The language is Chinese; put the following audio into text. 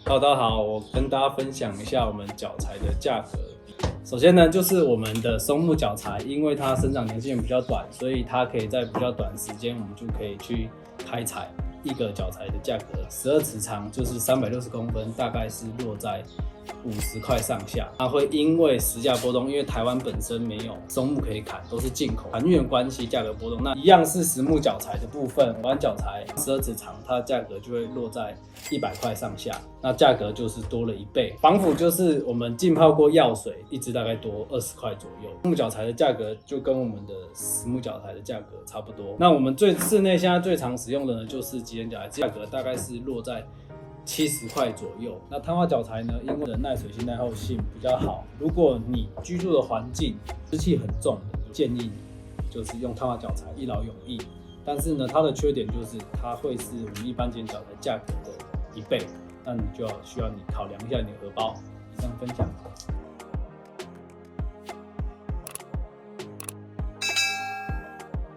大家好，我跟大家分享一下我们脚材的价格。首先呢，就是我们的松木脚材，因为它生长年限比较短，所以它可以在比较短时间，我们就可以去开采。一个脚材的价格，12尺长就是360公分，大概是落在50块上下。它会因为时价波动，因为台湾本身没有松木可以砍，都是进口，船运的关系，价格波动。那一样是实木脚材的部分，玩脚材12尺长，它的价格就会落在100块上下，那价格就是多了1倍。防腐就是我们浸泡过药水，一支大概多20块左右。木脚材的价格就跟我们的实木脚材的价格差不多。那我们室内现在最常使用的呢，就是极人脚材，价格大概是落在70块左右。那碳化脚材呢，因为耐水性、耐候性比较好，如果你居住的环境湿气很重的，建议你就是用碳化脚材，一劳永逸。但是呢，它的缺点就是它会是我们一般极人脚材价格的1倍，那你就需要你考量一下你的荷包。以上分享。